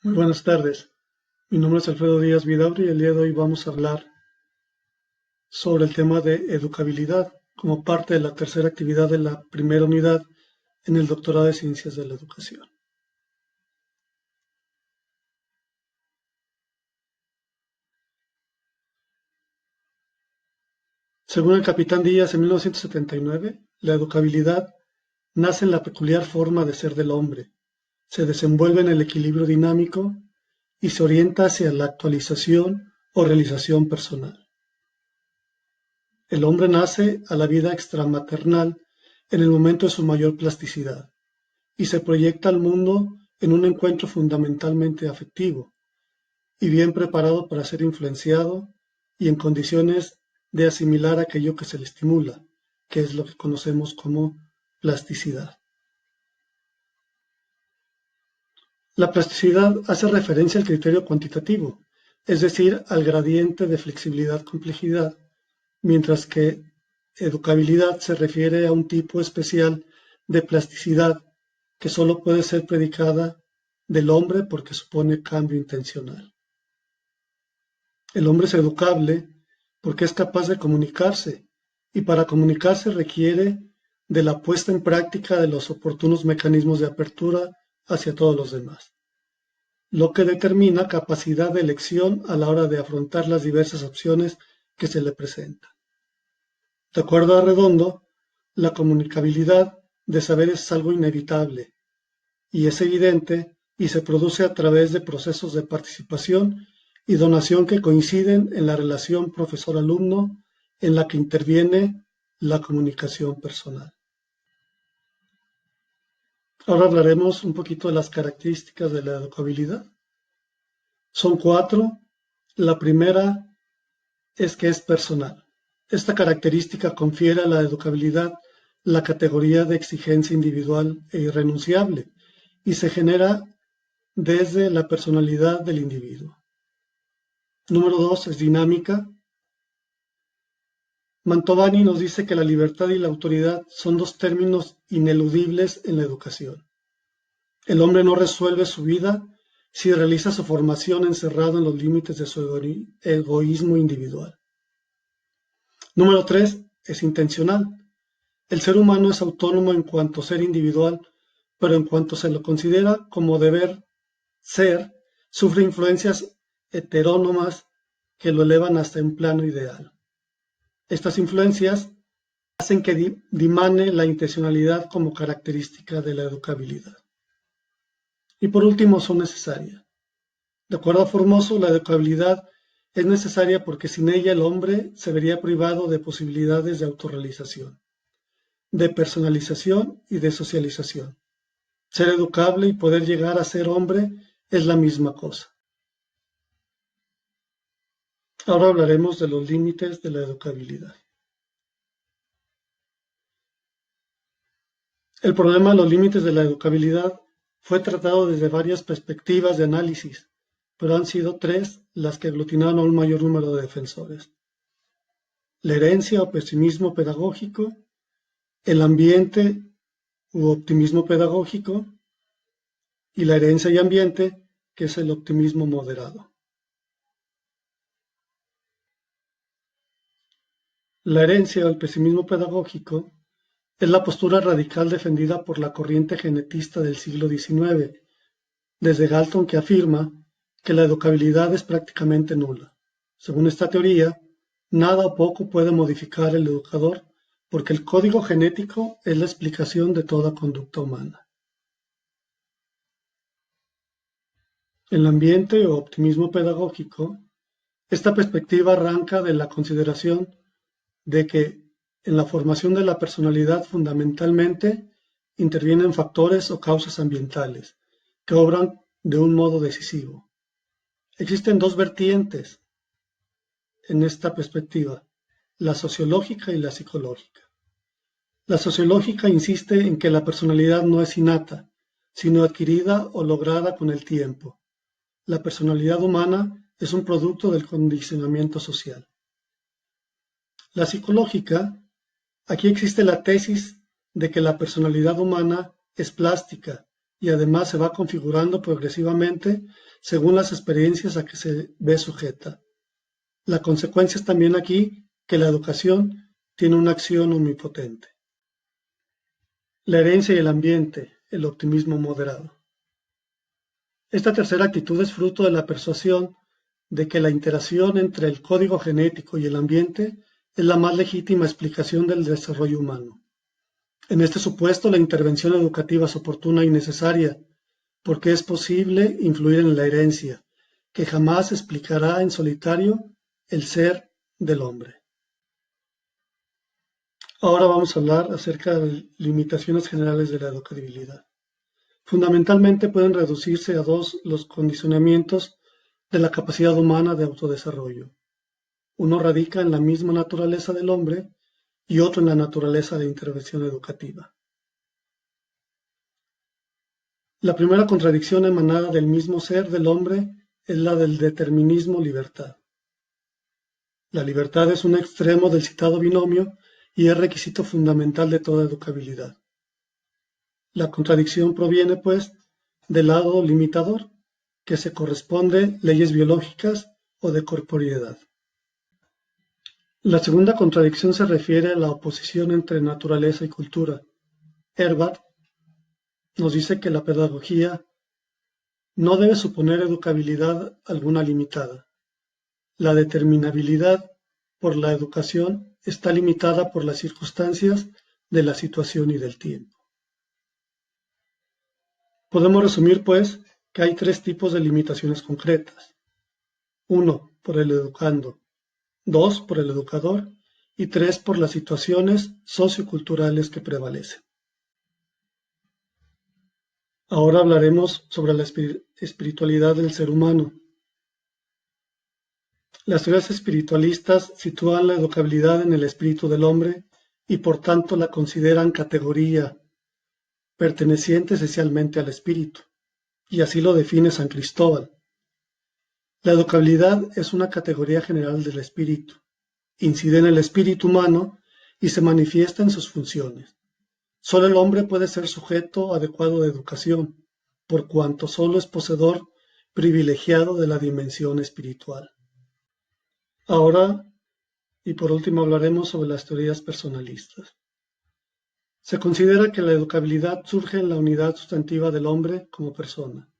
Muy buenas tardes. Mi nombre es Alfredo Díaz Vidaurri y el día de hoy vamos a hablar sobre el tema de educabilidad como parte de la tercera actividad de la primera unidad en el doctorado de Ciencias de la Educación. Según el capitán Díaz, en 1979, la educabilidad nace en la peculiar forma de ser del hombre, se desenvuelve en el equilibrio dinámico y se orienta hacia la actualización o realización personal. El hombre nace a la vida extramaternal en el momento de su mayor plasticidad y se proyecta al mundo en un encuentro fundamentalmente afectivo y bien preparado para ser influenciado y en condiciones de asimilar aquello que se le estimula, que es lo que conocemos como plasticidad. La plasticidad hace referencia al criterio cuantitativo, es decir, al gradiente de flexibilidad-complejidad, mientras que educabilidad se refiere a un tipo especial de plasticidad que solo puede ser predicada del hombre porque supone cambio intencional. El hombre es educable porque es capaz de comunicarse y para comunicarse requiere de la puesta en práctica de los oportunos mecanismos de apertura hacia todos los demás, lo que determina capacidad de elección a la hora de afrontar las diversas opciones que se le presentan. De acuerdo a Redondo, la comunicabilidad de saberes es algo inevitable y es evidente y se produce a través de procesos de participación y donación que coinciden en la relación profesor-alumno en la que interviene la comunicación personal. Ahora hablaremos un poquito de las características de la educabilidad. Son 4. La primera es que es personal. Esta característica confiere a la educabilidad la categoría de exigencia individual e irrenunciable y se genera desde la personalidad del individuo. Número 2 es dinámica. Mantovani nos dice que la libertad y la autoridad son dos términos ineludibles en la educación. El hombre no resuelve su vida si realiza su formación encerrado en los límites de su egoísmo individual. Número 3 es intencional. El ser humano es autónomo en cuanto ser individual, pero en cuanto se lo considera como deber ser, sufre influencias heterónomas que lo elevan hasta un plano ideal. Estas influencias hacen que dimane la intencionalidad como característica de la educabilidad. Y por último, son necesarias. De acuerdo a Formoso, la educabilidad es necesaria porque sin ella el hombre se vería privado de posibilidades de autorrealización, de personalización y de socialización. Ser educable y poder llegar a ser hombre es la misma cosa. Ahora hablaremos de los límites de la educabilidad. El problema de los límites de la educabilidad fue tratado desde varias perspectivas de análisis, pero han sido 3 las que aglutinaron a un mayor número de defensores: la herencia o pesimismo pedagógico, el ambiente u optimismo pedagógico, y la herencia y ambiente, que es el optimismo moderado. La herencia o el pesimismo pedagógico es la postura radical defendida por la corriente genetista del siglo XIX, desde Galton, que afirma que la educabilidad es prácticamente nula. Según esta teoría, nada o poco puede modificar el educador porque el código genético es la explicación de toda conducta humana. El ambiente o optimismo pedagógico, esta perspectiva arranca de la consideración de que en la formación de la personalidad fundamentalmente intervienen factores o causas ambientales que obran de un modo decisivo. Existen 2 vertientes en esta perspectiva, la sociológica y la psicológica. La sociológica insiste en que la personalidad no es innata, sino adquirida o lograda con el tiempo. La personalidad humana es un producto del condicionamiento social. La psicológica, aquí existe la tesis de que la personalidad humana es plástica y además se va configurando progresivamente según las experiencias a que se ve sujeta. La consecuencia es también aquí que la educación tiene una acción omnipotente. La herencia y el ambiente, el optimismo moderado. Esta tercera actitud es fruto de la persuasión de que la interacción entre el código genético y el ambiente es la más legítima explicación del desarrollo humano. En este supuesto, la intervención educativa es oportuna y necesaria, porque es posible influir en la herencia, que jamás explicará en solitario el ser del hombre. Ahora vamos a hablar acerca de limitaciones generales de la educabilidad. Fundamentalmente pueden reducirse a dos los condicionamientos de la capacidad humana de autodesarrollo. Uno radica en la misma naturaleza del hombre y otro en la naturaleza de intervención educativa. La primera contradicción emanada del mismo ser del hombre es la del determinismo-libertad. La libertad es un extremo del citado binomio y es requisito fundamental de toda educabilidad. La contradicción proviene, pues, del lado limitador, que se corresponde leyes biológicas o de corporeidad. La segunda contradicción se refiere a la oposición entre naturaleza y cultura. Herbart nos dice que la pedagogía no debe suponer educabilidad alguna limitada. La determinabilidad por la educación está limitada por las circunstancias de la situación y del tiempo. Podemos resumir, pues, que hay tres tipos de limitaciones concretas. 1, por el educando, 2, por el educador y 3, por las situaciones socioculturales que prevalecen. Ahora hablaremos sobre la espiritualidad del ser humano. Las teorías espiritualistas sitúan la educabilidad en el espíritu del hombre y por tanto la consideran categoría perteneciente esencialmente al espíritu, y así lo define San Cristóbal. La educabilidad es una categoría general del espíritu, incide en el espíritu humano y se manifiesta en sus funciones. Solo el hombre puede ser sujeto adecuado de educación, por cuanto solo es poseedor privilegiado de la dimensión espiritual. Ahora, y por último, hablaremos sobre las teorías personalistas. Se considera que la educabilidad surge en la unidad sustantiva del hombre como persona.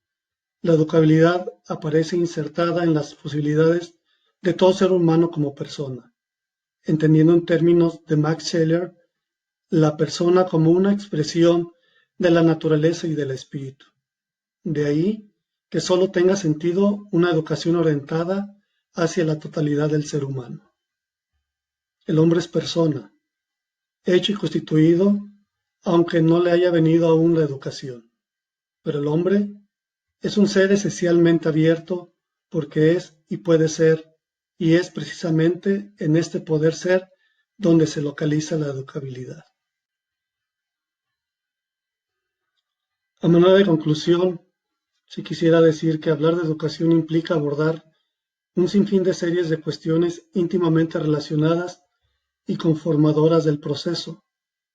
La educabilidad aparece insertada en las posibilidades de todo ser humano como persona, entendiendo en términos de Max Scheler la persona como una expresión de la naturaleza y del espíritu. De ahí que solo tenga sentido una educación orientada hacia la totalidad del ser humano. El hombre es persona, hecho y constituido, aunque no le haya venido aún la educación. Pero el hombre es un ser esencialmente abierto porque es y puede ser, y es precisamente en este poder ser donde se localiza la educabilidad. A manera de conclusión, si quisiera decir que hablar de educación implica abordar un sinfín de series de cuestiones íntimamente relacionadas y conformadoras del proceso,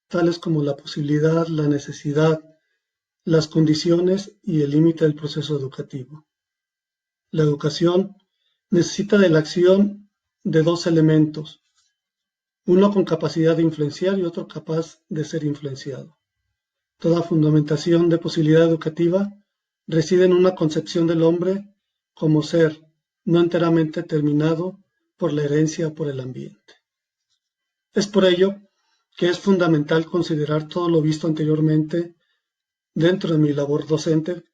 tales como la posibilidad, la necesidad, las condiciones y el límite del proceso educativo. La educación necesita de la acción de dos elementos, uno con capacidad de influenciar y otro capaz de ser influenciado. Toda fundamentación de posibilidad educativa reside en una concepción del hombre como ser no enteramente determinado por la herencia o por el ambiente. Es por ello que es fundamental considerar todo lo visto anteriormente dentro de mi labor docente,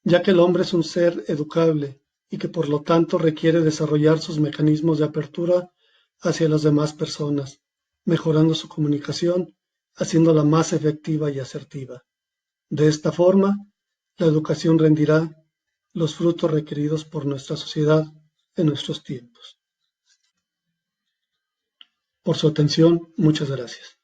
ya que el hombre es un ser educable y que por lo tanto requiere desarrollar sus mecanismos de apertura hacia las demás personas, mejorando su comunicación, haciéndola más efectiva y asertiva. De esta forma, la educación rendirá los frutos requeridos por nuestra sociedad en nuestros tiempos. Por su atención, muchas gracias.